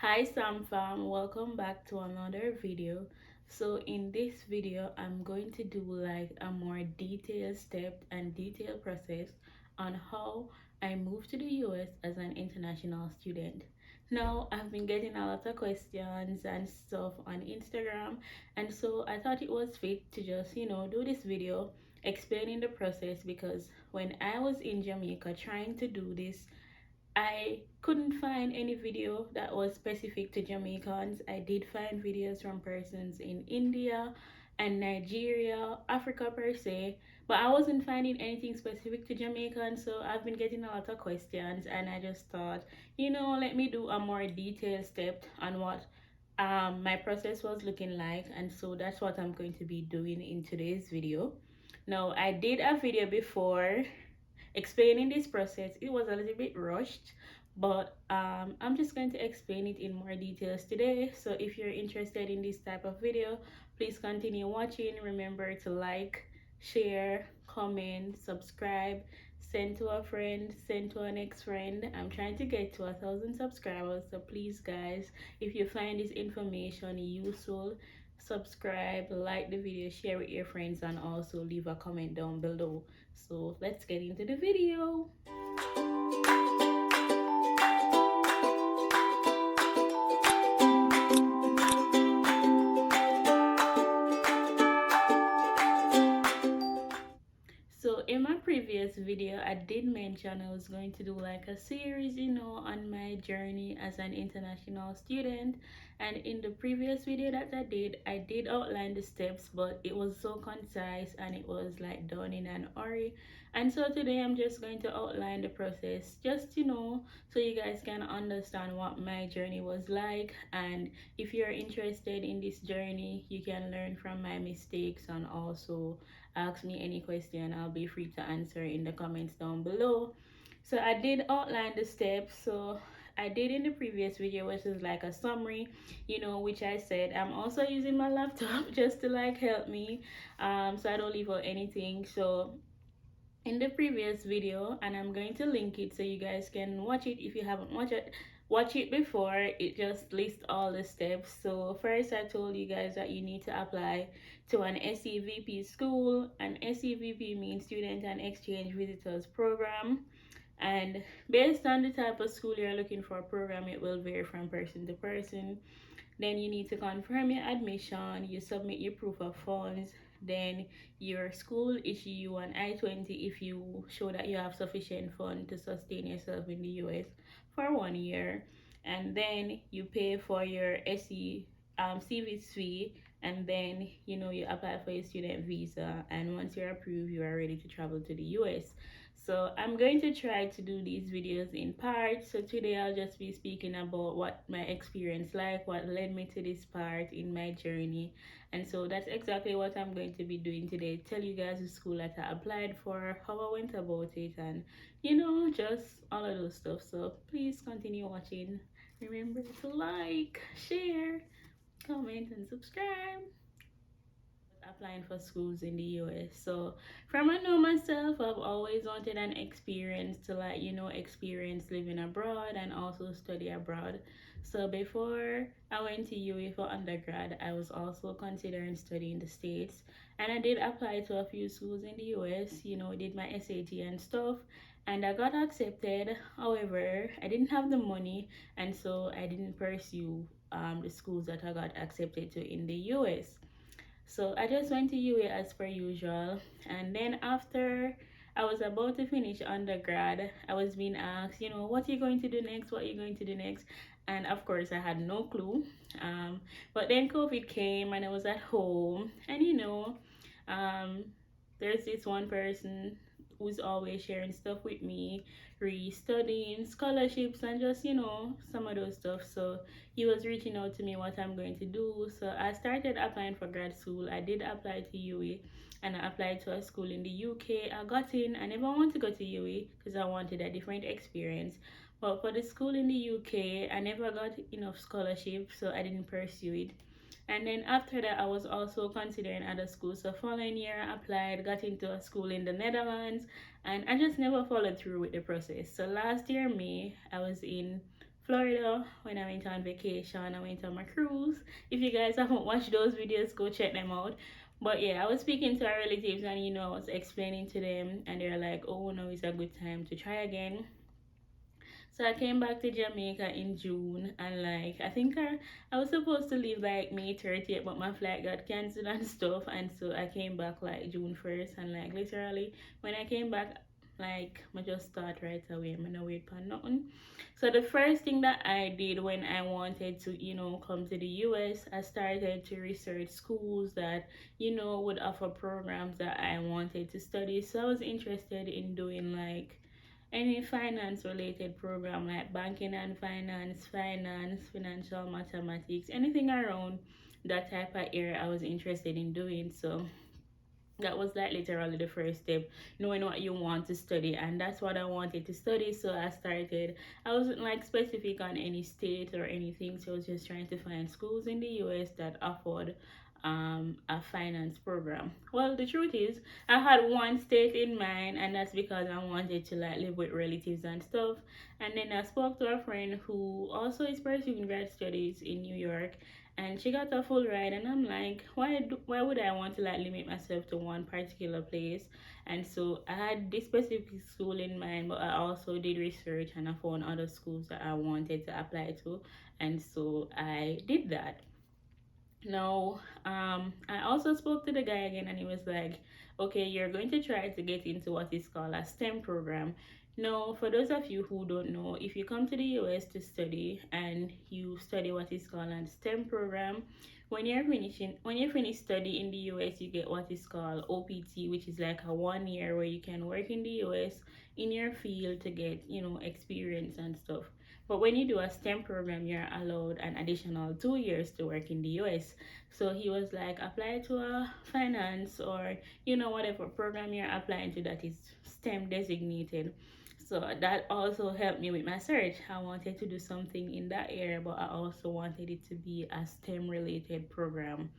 Hi Sam fam, welcome back to another video. So in this video I'm going to do like a more detailed step and detailed process on how I moved to the US as an international student. Now I've been getting a lot of questions and stuff on Instagram, and so I thought it was fit to just do this video explaining the process, because when I was in Jamaica trying to do this, I couldn't find any video that was specific to Jamaicans. I did find videos from persons in India and Nigeria, Africa per se, but I wasn't finding anything specific to Jamaicans. So I've been getting a lot of questions, and I just thought, let me do a more detailed step on what my process was looking like. And so that's what I'm going to be doing in today's video. Now, I did a video before explaining this process. It was a little bit rushed, but I'm just going to explain it in more details today. So if you're interested in this type of video, please continue watching. Remember to like, share, comment, subscribe, send to a friend, send to an ex-friend. I'm trying to get to 1,000 subscribers, so please guys, if you find this information useful, subscribe, like the video, share with your friends, and also leave a comment down below. So let's get into the video. So in my previous video, I did mention I was going to do like a series, on my journey as an international student. And in the previous video that I did outline the steps, but it was so concise and it was like done in an hurry. And so today I'm just going to outline the process, just, so you guys can understand what my journey was like. And if you're interested in this journey, you can learn from my mistakes and also ask me any question. I'll be free to answer in the comments down below. So I did outline the steps. So I did in the previous video, which is like a summary, which I said I'm also using my laptop just to like help me, so I don't leave out anything. So in the previous video, and I'm going to link it so you guys can watch it if you haven't watch it before. It just lists all the steps. So first I told you guys that you need to apply to an SEVP school. An SEVP means Student and Exchange Visitors Program, and based on the type of school you're looking for a program, it will vary from person to person. Then you need to confirm your admission, you submit your proof of funds, then your school issue you an I-20 if you show that you have sufficient funds to sustain yourself in the US for 1 year. And then you pay for your CVS fee, and then you apply for your student visa, and once you're approved, you are ready to travel to the US. So I'm going to try to do these videos in parts. So today I'll just be speaking about what my experience like, what led me to this part in my journey. And so that's exactly what I'm going to be doing today. Tell you guys the school that I applied for, how I went about it, and just all of those stuff. So please continue watching. Remember to like, share, comment, and subscribe. Applying for schools in the US. So from I know myself, I've always wanted an experience to like, experience living abroad and also study abroad. So before I went to UA for undergrad, I was also considering studying the States. And I did apply to a few schools in the US, did my SAT and stuff. And I got accepted. However, I didn't have the money, and so I didn't pursue the schools that I got accepted to in the US. So I just went to UA as per usual. And then after I was about to finish undergrad, I was being asked, what are you going to do next? What are you going to do next? And of course, I had no clue. But then COVID came and I was at home. And um, there's this one person who's always sharing stuff with me, re-studying scholarships and just some of those stuff. So he was reaching out to me what I'm going to do. So I started applying for grad school. I did apply to UE, and I applied to a school in the UK. I got in. I never wanted to go to UE because I wanted a different experience. But for the school in the UK, I never got enough scholarship, so I didn't pursue it. And then after that, I was also considering other schools. So following year, I applied, got into a school in the Netherlands, and I just never followed through with the process. So last year, May, I was in Florida when I went on vacation. I went on my cruise. If you guys haven't watched those videos, go check them out. But yeah, I was speaking to our relatives and I was explaining to them and they're like, oh, no, it's a good time to try again. So I came back to Jamaica in June and like I was supposed to leave like May 30th, but my flight got cancelled and stuff, and so I came back like June 1st, and like literally when I came back, like I just start right away. I'm no wait for nothing. So the first thing that I did when I wanted to, come to the US, I started to research schools that, would offer programs that I wanted to study. So I was interested in doing like any finance related program like banking and finance, financial mathematics, anything around that type of area I was interested in doing. So that was like literally the first step, knowing what you want to study, and that's what I wanted to study. So I wasn't like specific on any state or anything, so I was just trying to find schools in the US that afford a finance program. Well, the truth is I had one state in mind, and that's because I wanted to like live with relatives and stuff. And then I spoke to a friend who also is pursuing grad studies in New York, and she got a full ride, and I'm like, why would I want to like limit myself to one particular place? And so I had this specific school in mind, but I also did research and I found other schools that I wanted to apply to, and so I did that. No, I also spoke to the guy again, and he was like, okay, you're going to try to get into what is called a STEM program. No, for those of you who don't know, if you come to the US to study and you study what is called a STEM program, when you finish study in the US, you get what is called OPT, which is like a 1 year where you can work in the US in your field to get, experience and stuff. But when you do a STEM program, you're allowed an additional 2 years to work in the US. So he was like, apply to a finance or, whatever program you're applying to that is STEM designated. So that also helped me with my search. I wanted to do something in that area, but I also wanted it to be a STEM related program,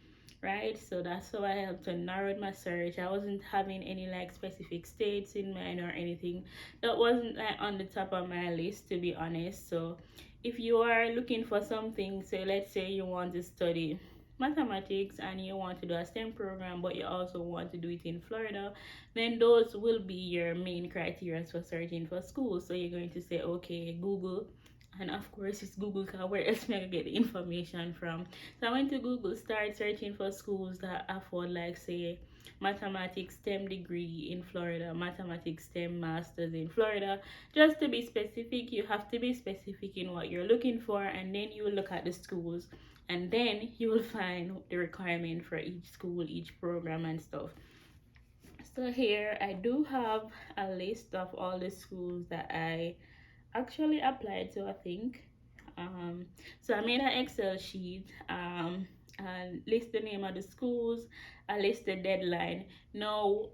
right? So that's how I helped to narrow my search. I wasn't having any like specific states in mind or anything. That wasn't like on the top of my list, to be honest. So if you are looking for something, say let's say you want to study mathematics and you want to do a STEM program, but you also want to do it in Florida, then those will be your main criteria for searching for schools. So you're going to say, okay, Google, and of course it's Google, because where else am I gonna get the information from? So I went to Google, start searching for schools that afford like say mathematics STEM degree in Florida, mathematics STEM masters in Florida. Just to be specific, you have to be specific in what you're looking for, and then you look at the schools, and then you will find the requirement for each school, each program and stuff. So here I do have a list of all the schools that I actually applied to, I think. So I made an Excel sheet, and list the name of the schools, I list the deadline. Now,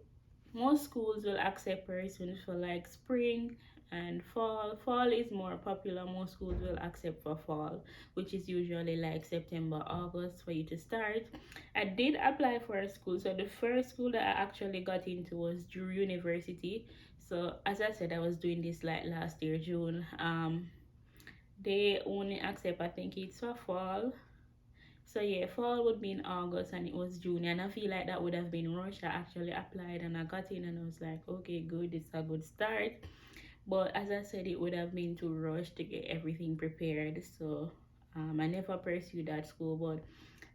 most schools will accept persons for like spring and fall. Fall is more popular. Most schools will accept for fall, which is usually like September, August for you to start. I did apply for a school. So the first school that I actually got into was Drew University. So as I said, I was doing this like last year, June. They only accept, I think it's for fall. So yeah, fall would be in August and it was June, and I feel like that would have been rush. I actually applied and I got in and I was like, okay, good, it's a good start. But as I said, it would have been too rushed to get everything prepared. So I never pursued that school, but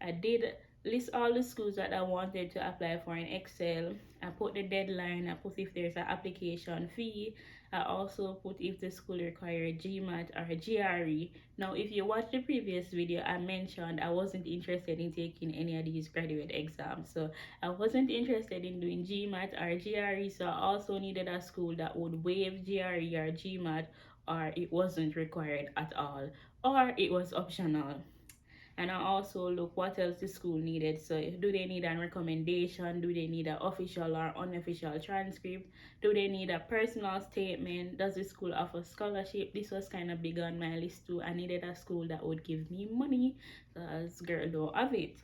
I did list all the schools that I wanted to apply for in Excel. I put the deadline, I put if there's an application fee. I also put if the school required GMAT or GRE. Now, if you watch the previous video, I mentioned I wasn't interested in taking any of these graduate exams. So I wasn't interested in doing GMAT or GRE. So I also needed a school that would waive GRE or GMAT, or it wasn't required at all, or it was optional. And I also look what else the school needed. So do they need a recommendation? Do they need an official or unofficial transcript? Do they need a personal statement? Does the school offer scholarship? This was kind of big on my list too. I needed a school that would give me money, because girl don't have it.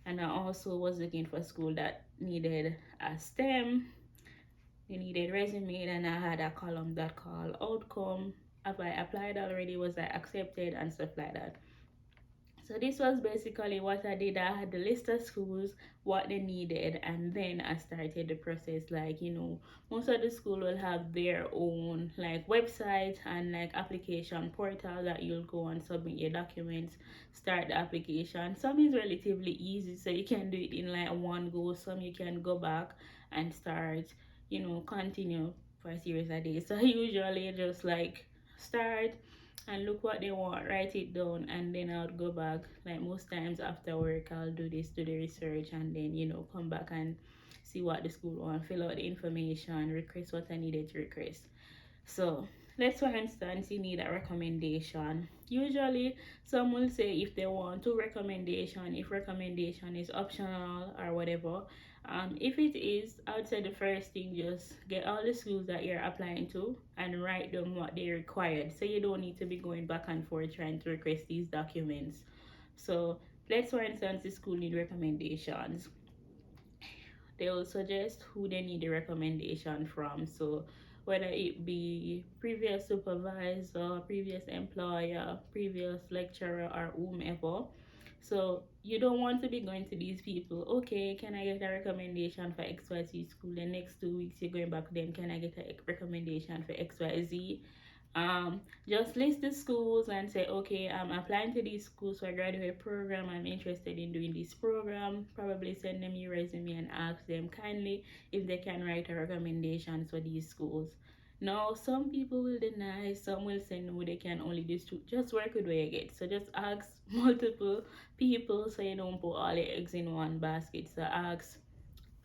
And I also was looking for a school that needed a STEM. They needed resume, and I had a column that called outcome. have I applied already, was I accepted, and stuff like that. So this was basically what I did. I had the list of schools, what they needed, and then I started the process. Like, most of the school will have their own like website and like application portal that you'll go and submit your documents, start the application. Some is relatively easy, so you can do it in like one go. Some you can go back and start, continue for a series of days. So I usually just like start and look what they want, write it down, and then I'll go back. Like most times after work, I'll do this, do the research, and then come back and see what the school want, fill out the information, request what I needed to request. So let's for instance you need a recommendation. Usually some will say if they want to recommendation, if recommendation is optional or whatever. If it is, I would say the first thing, just get all the schools that you're applying to and write down what they required, so you don't need to be going back and forth trying to request these documents. So let's for instance the school need recommendations. They will suggest who they need the recommendation from. So whether it be previous supervisor, previous employer, previous lecturer, or whomever. So you don't want to be going to these people, okay, can I get a recommendation for XYZ school? The next 2 weeks you're going back to them, can I get a recommendation for XYZ? Just list the schools and say, okay, I'm applying to these schools for a graduate program, I'm interested in doing this program. Probably send them your resume and ask them kindly if they can write a recommendation for these schools. Now some people will deny, some will say no, they can only do two. Just work with what you get. So just ask multiple people so you don't put all your eggs in one basket. So ask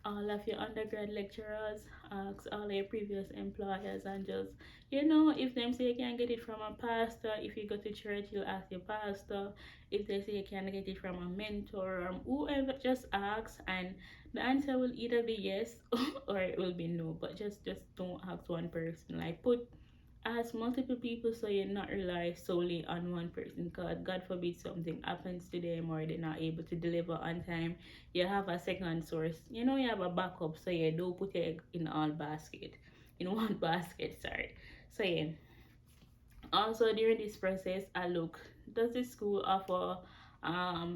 all of your undergrad lecturers, ask all your previous employers, and just, if them say you can get it from a pastor, if you go to church, you'll ask your pastor. If they say you can get it from a mentor or whoever, just ask, and the answer will either be yes or it will be no. But just don't ask one person. Like, ask multiple people so you're not rely solely on one person, because God forbid something happens to them or they're not able to deliver on time. You have a second source, you have a backup, so you don't put your egg in all basket, in one basket, sorry. So yeah, also during this process I look, does the school offer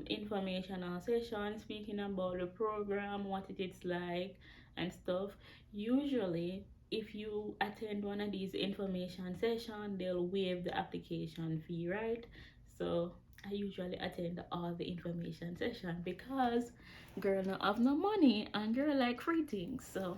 informational sessions speaking about the program, what it is like and stuff. Usually if you attend one of these information sessions, they'll waive the application fee, right? So I usually attend all the information session because girl don't have no money and girl like free things. So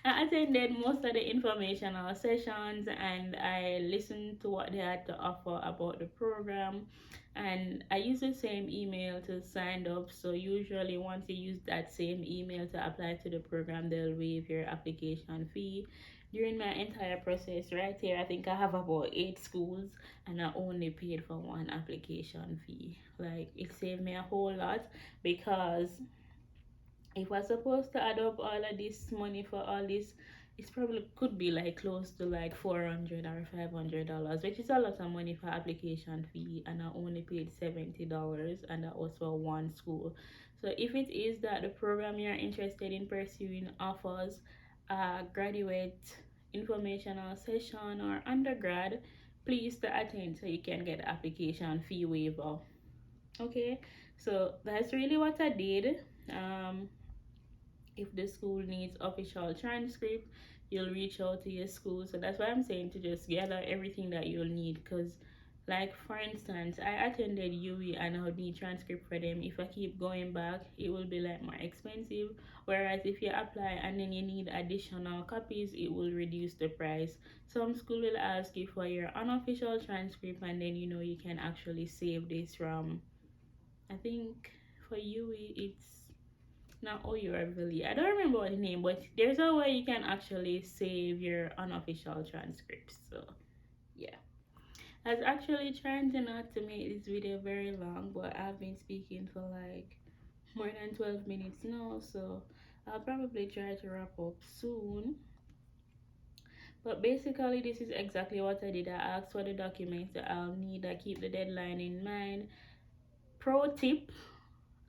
I attended most of the informational sessions and I listened to what they had to offer about the program, and I use the same email to sign up. So usually once you use that same email to apply to the program, they'll waive your application fee. During my entire process right here, I think I have about 8 schools and I only paid for one application fee. Like, it saved me a whole lot, because if we're supposed to add up all of this money for all this, it's probably could be like close to like 400 or $500, which is a lot of money for application fee, and I only paid $70, and that was for one school. So if it is that the program you're interested in pursuing offers a graduate informational session or undergrad, please to attend so you can get the application fee waiver. Okay, so that's really what I did. If the school needs official transcript, you'll reach out to your school. So that's why I'm saying to just gather everything that you'll need, because like for instance I attended UE and I would need transcript for them. If I keep going back, it will be like more expensive, whereas if you apply and then you need additional copies, it will reduce the price. Some school will ask you for your unofficial transcript, and then you can actually save this from, I think for UE it's not OURVLE. I don't remember what the name, but there's a way you can actually save your unofficial transcripts. So yeah, I was actually trying to not to make this video very long, but I've been speaking for like more than 12 minutes now, so I'll probably try to wrap up soon. But basically this is exactly what I did. I asked for the documents that I'll need. I keep the deadline in mind. Pro tip,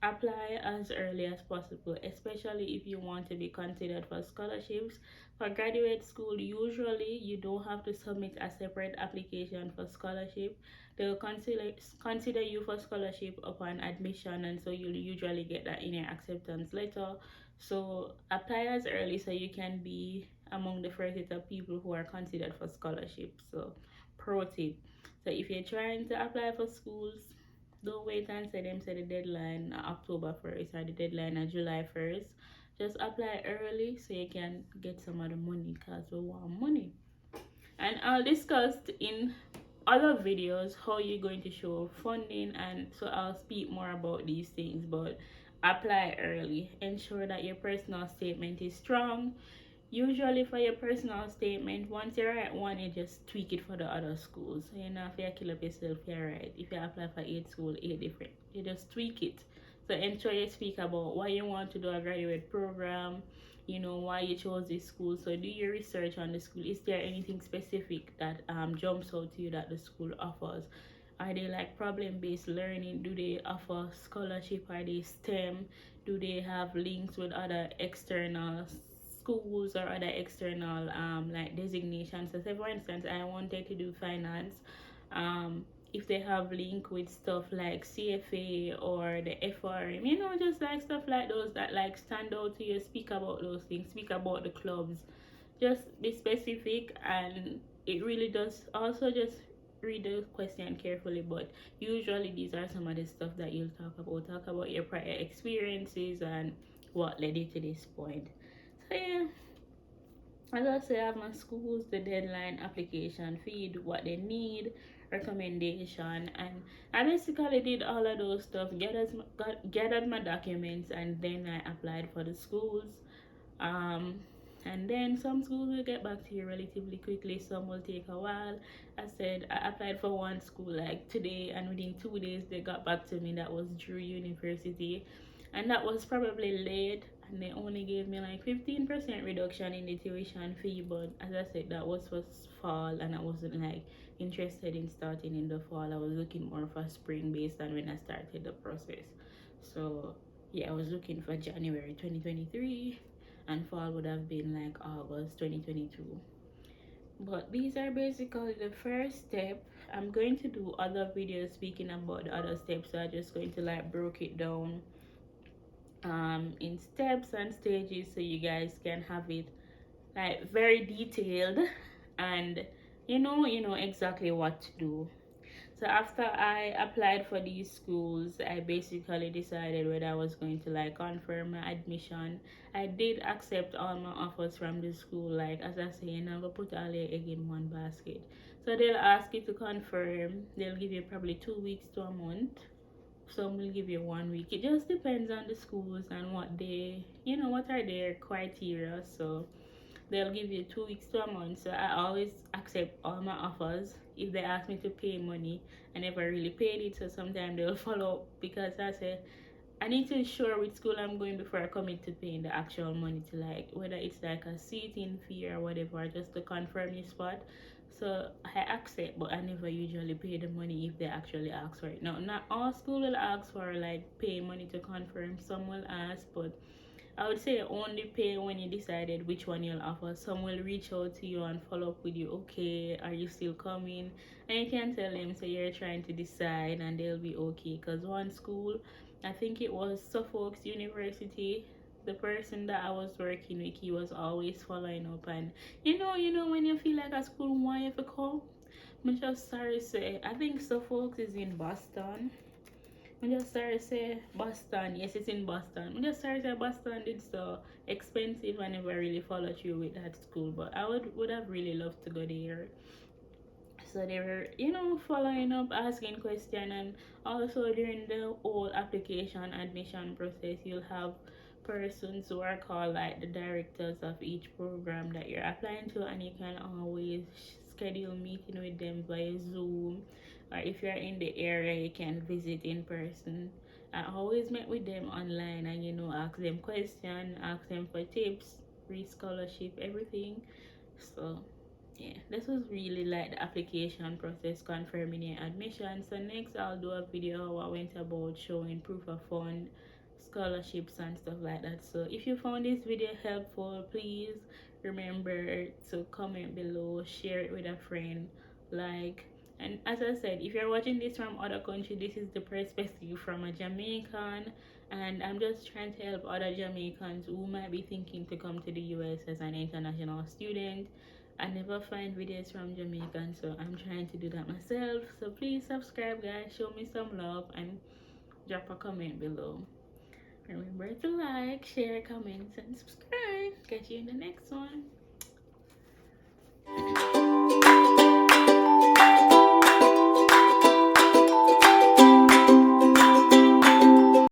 apply as early as possible, especially if you want to be considered for scholarships. For graduate school, usually you don't have to submit a separate application for scholarship. They'll consider you for scholarship upon admission, and so you'll usually get that in your acceptance letter. So apply as early so you can be among the first set of people who are considered for scholarship. So pro tip. So if you're trying to apply for schools, don't wait and say them say the deadline October 1st or the deadline July 1st. Just apply early so you can get some of the money because we want money. And I'll discuss in other videos how you're going to show funding, and so I'll speak more about these things. But apply early. Ensure that your personal statement is strong. Usually for your personal statement, once you write one, you just tweak it for the other schools. So you know if you kill up yourself, you're right. If you apply for 8 schools, 8 different, you just tweak it. So ensure you speak about why you want to do a graduate program, why you chose this school. So do your research on the school. Is there anything specific that jumps out to you that the school offers? Are they like problem-based learning? Do they offer scholarship? Are they STEM? Do they have links with other external schools or other external like designations? So say for instance I wanted to do finance, if they have link with stuff like CFA or the FRM, just like stuff like those that like stand out to you, speak about those things, speak about the clubs, just be specific. And it really does also just read the question carefully, but usually these are some of the stuff that you'll talk about your prior experiences and what led you to this point. So yeah, as I say, I have my schools, the deadline, application, feed, what they need, recommendation, and I basically did all of those stuff, gathered my documents, and then I applied for the schools. um and then some schools will get back to you relatively quickly, some will take a while. I said I applied for one school like today, and within 2 days they got back to me. That was Drew University, and that was probably late, and they only gave me like 15% reduction in the tuition fee. But as I said, that was for fall, and I wasn't like interested in starting in the fall. I was looking more for spring based on when I started the process. So yeah, I was looking for January 2023, and fall would have been like August 2022. But these are basically the first step. I'm going to do other videos speaking about the other steps, so I'm just going to like break it down in steps and stages so you guys can have it like very detailed, and you know exactly what to do. So after I applied for these schools, I basically decided whether I was going to like confirm my admission. I did accept all my offers from the school. Like as I say, I'm gonna put all your egg in one basket. So they'll ask you to confirm. They'll give you probably 2 weeks to a month. Some will give you 1 week. It just depends on the schools and what are their criteria. So they'll give you 2 weeks to a month. So I always accept all my offers. If they ask me to pay money, I never really paid it. So sometimes they'll follow up, because I say I need to ensure which school I'm going before I commit to paying the actual money, to like whether it's like a seating fee or whatever, just to confirm your spot. So I accept, but I never usually pay the money if they actually ask for it. Now, not all school will ask for like pay money to confirm. Some will ask, but I would say only pay when you decided which one you'll offer. Some will reach out to you and follow up with you. Okay, are you still coming? And you can tell them, so you're trying to decide, and they'll be okay. Because one school, I think it was Suffolk University, the person that I was working with, he was always following up. And when you feel like a school want you to come, I'm just sorry to say, I think Suffolk is in Boston. I'm just sorry to say Boston. Yes, it's in Boston. I'm just sorry to say Boston did so expensive. I never really followed through with that school, but I would have really loved to go there. So they were, following up, asking questions, and also during the whole application admission process, you'll have persons who are called like the directors of each program that you're applying to, and you can always schedule meeting with them via Zoom, or if you're in the area, you can visit in person. I always met with them online, and ask them questions, ask them for tips, free scholarship, everything. So yeah, this was really like the application process, confirming your admission. So next I'll do a video how I went about showing proof of fund, scholarships and stuff like that. So if you found this video helpful, please remember to comment below, share it with a friend, like. And as I said, if you're watching this from other country, this is the perspective from a Jamaican, and I'm just trying to help other Jamaicans who might be thinking to come to the US as an international student. I never find videos from Jamaican, so I'm trying to do that myself. So please subscribe, guys, show me some love, and drop a comment below. Remember to like, share, comment, and subscribe. Catch you in the next one.